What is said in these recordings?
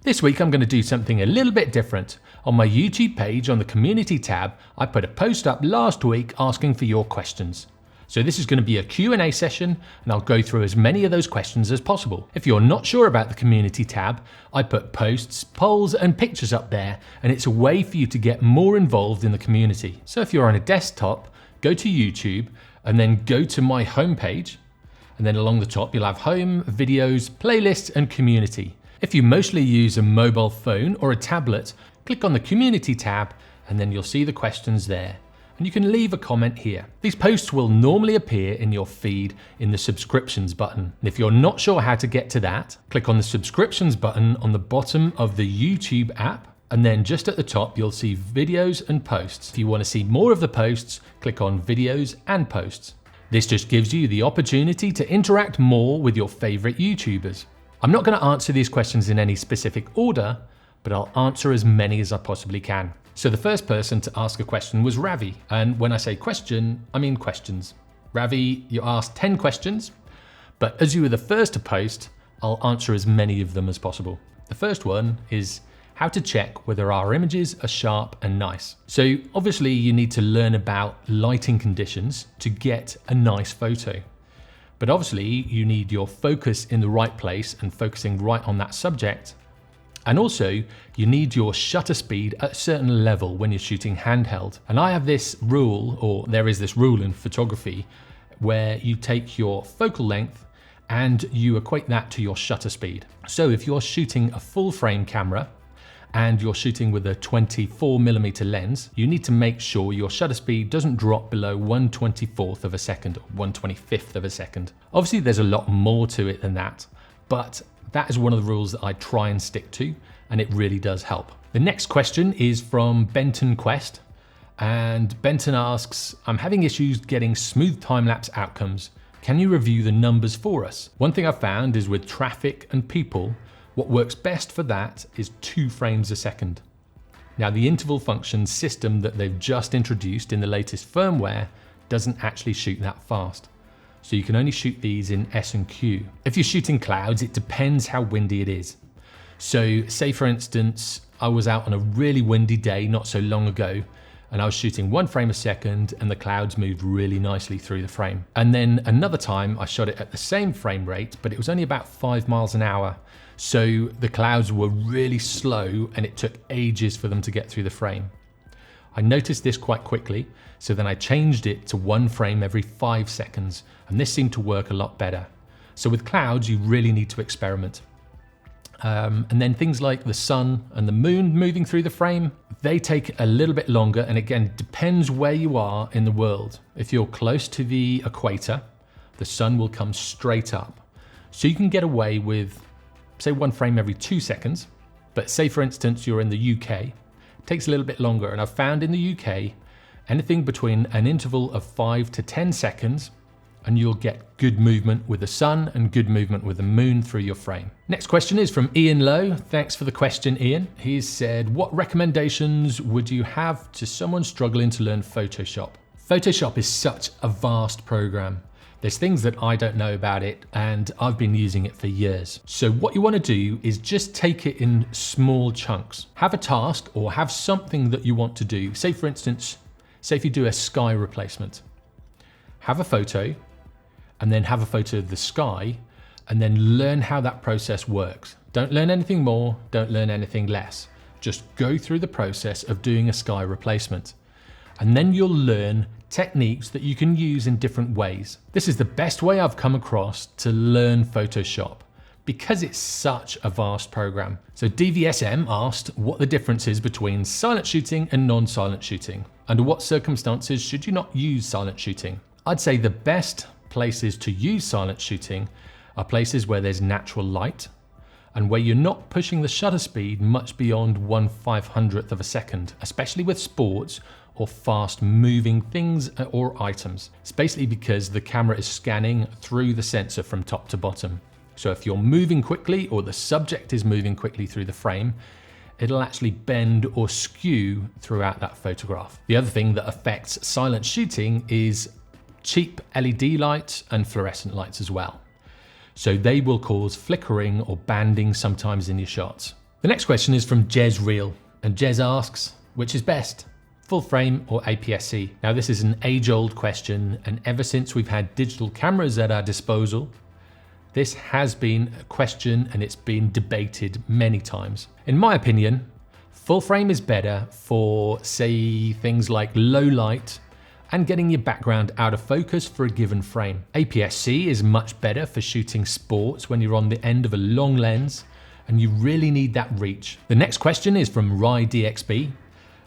This week I'm going to do something a little bit different. On my YouTube page on the community tab, I put a post up last week asking for your questions. So this is going to be a Q&A session and I'll go through as many of those questions as possible. If you're not sure about the community tab, I put posts, polls and pictures up there, and it's a way for you to get more involved in the community. So if you're on a desktop, go to YouTube and then go to my homepage, and then along the top you'll have home, videos, playlists and community. If you mostly use a mobile phone or a tablet, click on the community tab and then you'll see the questions there. And you can leave a comment here. These posts will normally appear in your feed in the subscriptions button. And if you're not sure how to get to that, click on the subscriptions button on the bottom of the YouTube app. And then just at the top, you'll see videos and posts. If you want to see more of the posts, click on videos and posts. This just gives you the opportunity to interact more with your favorite YouTubers. I'm not going to answer these questions in any specific order, but I'll answer as many as I possibly can. So the first person to ask a question was Ravi. And when I say question, I mean questions. Ravi, you asked 10 questions, but as you were the first to post, I'll answer as many of them as possible. The first one is how to check whether our images are sharp and nice. So obviously you need to learn about lighting conditions to get a nice photo. But obviously you need your focus in the right place and focusing right on that subject. And also you need your shutter speed at a certain level when you're shooting handheld. And I have this rule, or there is this rule in photography, where you take your focal length and you equate that to your shutter speed. So if you're shooting a full frame camera and you're shooting with a 24mm lens, you need to make sure your shutter speed doesn't drop below 1/24th of a second or 1/25th of a second. Obviously there's a lot more to it than that, but that is one of the rules that I try and stick to, and it really does help. The next question is from Benton Quest, and Benton asks, I'm having issues getting smooth time-lapse outcomes. Can you review the numbers for us? One thing I've found is with traffic and people, what works best for that is 2 frames a second. Now the interval function system that they've just introduced in the latest firmware doesn't actually shoot that fast. So you can only shoot these in S and Q. If you're shooting clouds, it depends how windy it is. So say for instance, I was out on a really windy day not so long ago, and I was shooting 1 frame a second and the clouds moved really nicely through the frame. And then another time I shot it at the same frame rate, but it was only about 5 miles an hour. So the clouds were really slow and it took ages for them to get through the frame. I noticed this quite quickly, so then I changed it to 1 frame every 5 seconds, and this seemed to work a lot better. So with clouds, you really need to experiment. And then things like the sun and the moon moving through the frame, they take a little bit longer, and again, depends where you are in the world. If you're close to the equator, the sun will come straight up. So you can get away with, say, 1 frame every 2 seconds, but say for instance, you're in the UK, it takes a little bit longer, and I've found in the UK, anything between an interval of 5 to 10 seconds, and you'll get good movement with the sun and good movement with the moon through your frame. Next question is from Ian Lowe. Thanks for the question, Ian. He said, what recommendations would you have to someone struggling to learn Photoshop? Photoshop is such a vast program. There's things that I don't know about it, and I've been using it for years. So what you want to do is just take it in small chunks. Have a task or have something that you want to do. Say for instance, say if you do a sky replacement, have a photo and then have a photo of the sky and then learn how that process works. Don't learn anything more, don't learn anything less. Just go through the process of doing a sky replacement. And then you'll learn techniques that you can use in different ways. This is the best way I've come across to learn Photoshop because it's such a vast program. So DVSM asked what the difference is between silent shooting and non-silent shooting. Under what circumstances should you not use silent shooting? I'd say the best places to use silent shooting are places where there's natural light and where you're not pushing the shutter speed much beyond 1/500th of a second, especially with sports or fast moving things or items. It's basically because the camera is scanning through the sensor from top to bottom. So if you're moving quickly or the subject is moving quickly through the frame, it'll actually bend or skew throughout that photograph. The other thing that affects silent shooting is cheap LED lights and fluorescent lights as well. So they will cause flickering or banding sometimes in your shots. The next question is from Jez Reel, and Jez asks, which is best, full frame or APS-C? Now this is an age-old question, and ever since we've had digital cameras at our disposal, this has been a question and it's been debated many times. In my opinion, full frame is better for, say, things like low light and getting your background out of focus for a given frame. APS-C is much better for shooting sports when you're on the end of a long lens and you really need that reach. The next question is from Rye DXB,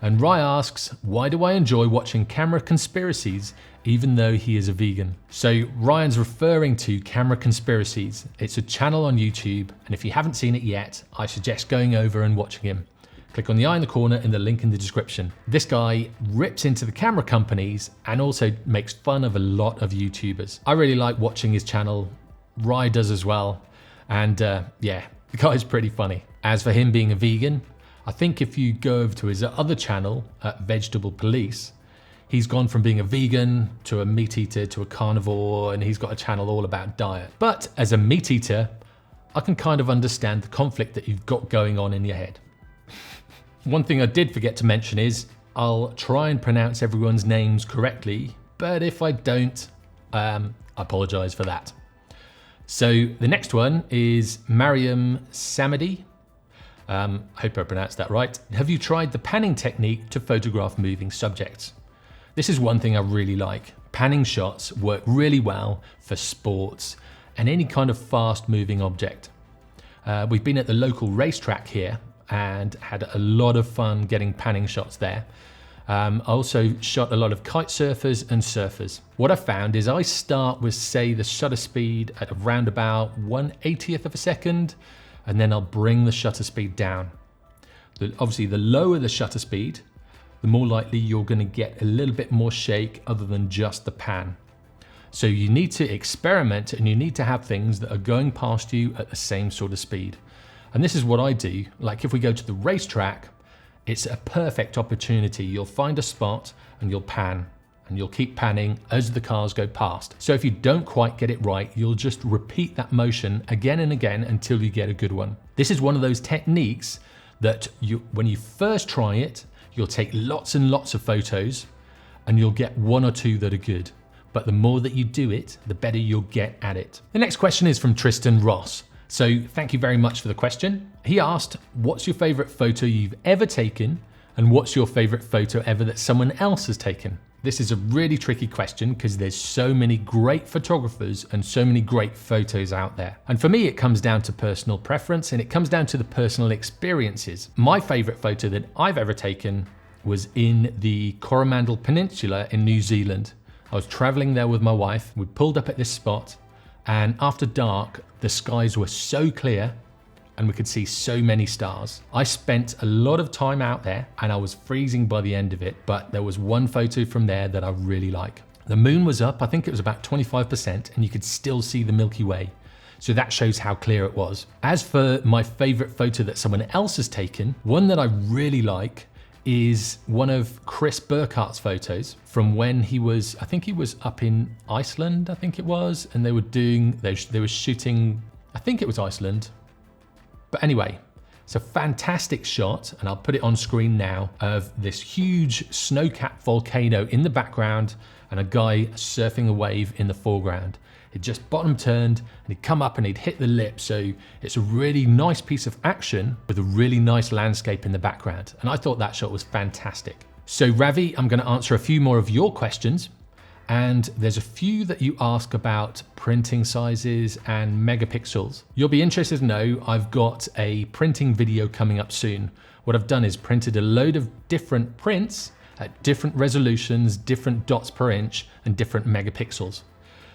and Rye asks, why do I enjoy watching camera conspiracies even though he is a vegan? So Ryan's referring to Camera Conspiracies. It's a channel on YouTube, and if you haven't seen it yet, I suggest going over and watching him. Click on the eye in the corner and the link in the description. This guy rips into the camera companies and also makes fun of a lot of YouTubers. I really like watching his channel. Rye does as well. And yeah, the guy's pretty funny. As for him being a vegan, I think if you go over to his other channel, Vegetable Police, he's gone from being a vegan to a meat eater to a carnivore, and he's got a channel all about diet. But as a meat eater, I can kind of understand the conflict that you've got going on in your head. One thing I did forget to mention is I'll try and pronounce everyone's names correctly, but if I don't, I apologize for that. So the next one is Mariam Samadi. Hope I pronounced that right. Have you tried the panning technique to photograph moving subjects? This is one thing I really like. Panning shots work really well for sports and any kind of fast moving object. We've been at the local racetrack here and had a lot of fun getting panning shots there. I also shot a lot of kite surfers and surfers. What I found is I start with, say, the shutter speed at around about 1/80th of a second, and then I'll bring the shutter speed down. Obviously, the lower the shutter speed, the more likely you're going to get a little bit more shake other than just the pan. So you need to experiment, and you need to have things that are going past you at the same sort of speed. And this is what I do. Like if we go to the racetrack, it's a perfect opportunity. You'll find a spot and you'll pan, and you'll keep panning as the cars go past. So if you don't quite get it right, you'll just repeat that motion again and again until you get a good one. This is one of those techniques that when you first try it, you'll take lots and lots of photos and you'll get one or two that are good. But the more that you do it, the better you'll get at it. The next question is from Tristan Ross. So thank you very much for the question. He asked, what's your favorite photo you've ever taken? And what's your favorite photo ever that someone else has taken? This is a really tricky question because there's so many great photographers and so many great photos out there. And for me, it comes down to personal preference, and it comes down to the personal experiences. My favorite photo that I've ever taken was in the Coromandel Peninsula in New Zealand. I was traveling there with my wife. We pulled up at this spot, and after dark, the skies were so clear and we could see so many stars. I spent a lot of time out there and I was freezing by the end of it, but there was one photo from there that I really like. The moon was up, I think it was about 25%, and you could still see the Milky Way. So that shows how clear it was. As for my favorite photo that someone else has taken, one that I really like is one of Chris Burkhart's photos from when he was, I think he was up in Iceland, I think it was, and they were shooting, I think it was Iceland. But anyway, it's a fantastic shot, and I'll put it on screen now, of this huge snow-capped volcano in the background and a guy surfing a wave in the foreground. It just bottom turned and he'd come up and he'd hit the lip. So it's a really nice piece of action with a really nice landscape in the background. And I thought that shot was fantastic. So Ravi, I'm going to answer a few more of your questions. And there's a few that you ask about printing sizes and megapixels. You'll be interested to know I've got a printing video coming up soon. What I've done is printed a load of different prints at different resolutions, different dots per inch, and different megapixels.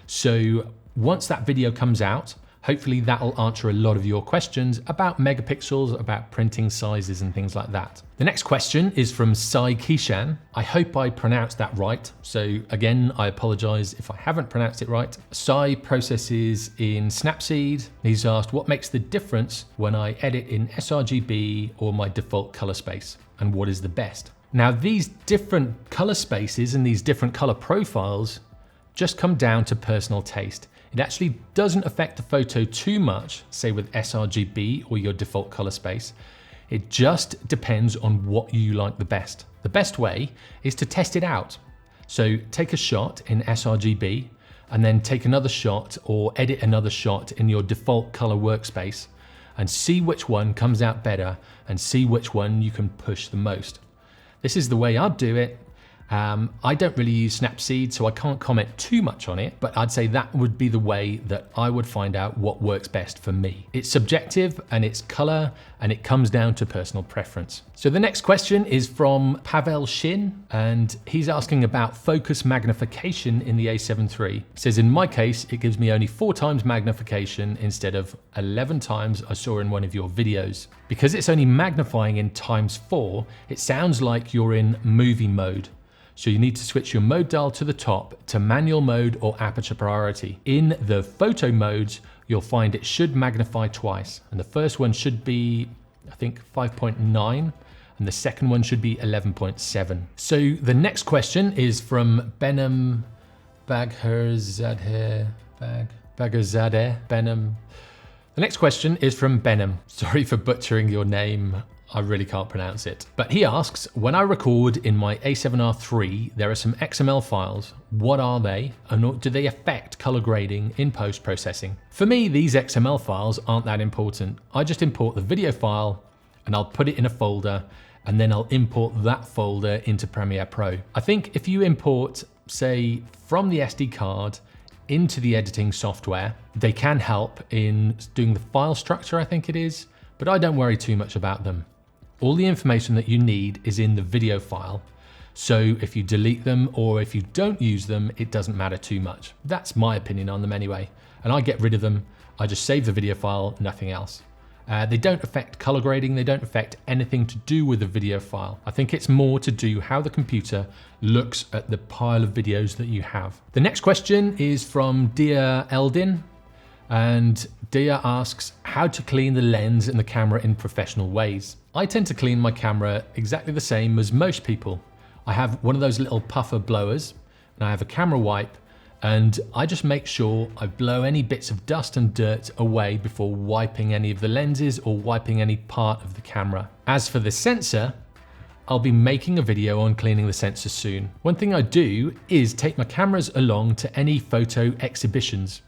So once that video comes out, hopefully that'll answer a lot of your questions about megapixels, about printing sizes and things like that. The next question is from Sai Kishan. I hope I pronounced that right. So again, I apologize if I haven't pronounced it right. Sai processes in Snapseed. He's asked, what makes the difference when I edit in sRGB or my default color space? And what is the best? Now, these different color spaces and these different color profiles just come down to personal taste. It actually doesn't affect the photo too much, say with sRGB or your default color space. It just depends on what you like the best. The best way is to test it out. So take a shot in sRGB and then take another shot or edit another shot in your default color workspace and see which one comes out better and see which one you can push the most. This is the way I'd do it. I don't really use Snapseed, so I can't comment too much on it, but I'd say that would be the way that I would find out what works best for me. It's subjective and it's color and it comes down to personal preference. So the next question is from Pavel Shin, and he's asking about focus magnification in the A7 III. He says, in my case, it gives me only 4 times magnification instead of 11 times I saw in one of your videos. Because it's only magnifying in ×4, it sounds like you're in movie mode. So you need to switch your mode dial to the top to manual mode or aperture priority. In the photo modes, you'll find it should magnify twice. And the first one should be, I think, 5.9, and the second one should be 11.7. So the next question is from Benem Bagherzadeh. Benem. The next question is from Benem. Sorry for butchering your name. I really can't pronounce it. But he asks, when I record in my A7R III, there are some XML files. What are they? And do they affect color grading in post-processing? For me, these XML files aren't that important. I just import the video file and I'll put it in a folder and then I'll import that folder into Premiere Pro. I think if you import, say, from the SD card into the editing software, they can help in doing the file structure, I think it is, but I don't worry too much about them. All the information that you need is in the video file. So if you delete them or if you don't use them, it doesn't matter too much. That's my opinion on them anyway. And I get rid of them. I just save the video file, nothing else. They don't affect color grading. They don't affect anything to do with the video file. I think it's more to do how the computer looks at the pile of videos that you have. The next question is from Dia Eldin. And Dia asks how to clean the lens and the camera in professional ways. I tend to clean my camera exactly the same as most people. I have one of those little puffer blowers and I have a camera wipe, and I just make sure I blow any bits of dust and dirt away before wiping any of the lenses or wiping any part of the camera. As for the sensor, I'll be making a video on cleaning the sensor soon. One thing I do is take my cameras along to any photo exhibitions.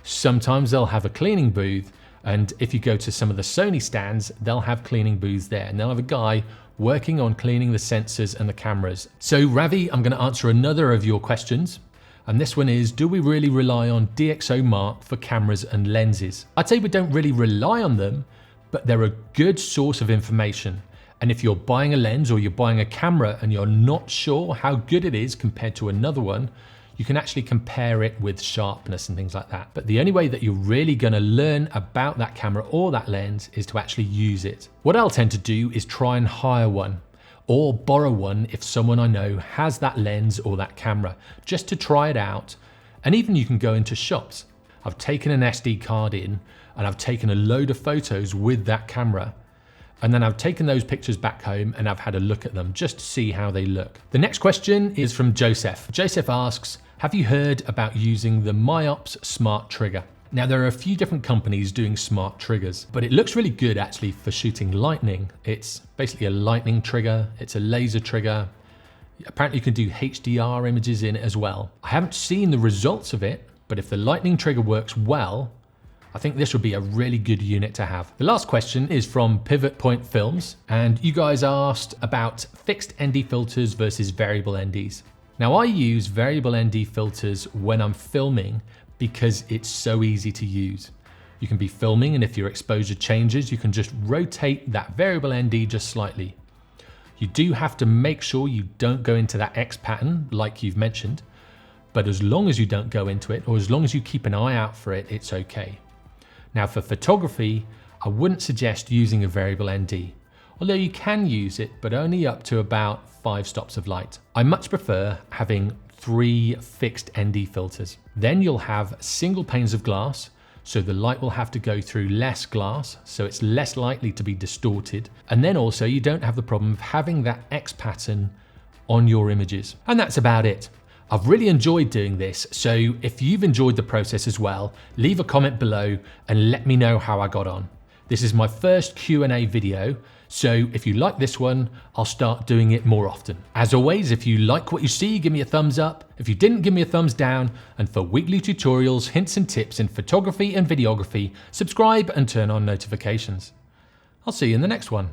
Sometimes they'll have a cleaning booth, and if you go to some of the Sony stands, they'll have cleaning booths there, and they'll have a guy working on cleaning the sensors and the cameras. So Ravi, I'm going to answer another of your questions, and this one is, do we really rely on DxO Mark for cameras and lenses? I'd say we don't really rely on them, but they're a good source of information. And if you're buying a lens or you're buying a camera and you're not sure how good it is compared to another one, you can actually compare it with sharpness and things like that. But the only way that you're really going to learn about that camera or that lens is to actually use it. What I'll tend to do is try and hire one or borrow one if someone I know has that lens or that camera, just to try it out. And even you can go into shops. I've taken an SD card in and I've taken a load of photos with that camera. And then I've taken those pictures back home and I've had a look at them just to see how they look. The next question is from Joseph. Joseph asks, have you heard about using the MyOps smart trigger? Now there are a few different companies doing smart triggers, but it looks really good actually for shooting lightning. It's basically a lightning trigger. It's a laser trigger. Apparently you can do HDR images in it as well. I haven't seen the results of it, but if the lightning trigger works well, I think this would be a really good unit to have. The last question is from Pivot Point Films, and you guys asked about fixed ND filters versus variable NDs. Now I use variable ND filters when I'm filming because it's so easy to use. You can be filming, and if your exposure changes, you can just rotate that variable ND just slightly. You do have to make sure you don't go into that X pattern like you've mentioned, but as long as you don't go into it, or as long as you keep an eye out for it, it's okay. Now for photography, I wouldn't suggest using a variable ND, although you can use it, but only up to about 5 stops of light. I much prefer having 3 fixed ND filters. Then you'll have single panes of glass, so the light will have to go through less glass, so it's less likely to be distorted. And then also you don't have the problem of having that X pattern on your images. And that's about it. I've really enjoyed doing this, so if you've enjoyed the process as well, leave a comment below and let me know how I got on. This is my first Q&A video, So if you like this one, I'll start doing it more often. As always, if you like what you see, give me a thumbs up. If you didn't, give me a thumbs down. And for weekly tutorials, hints and tips in photography and videography, subscribe and turn on notifications. I'll see you in the next one.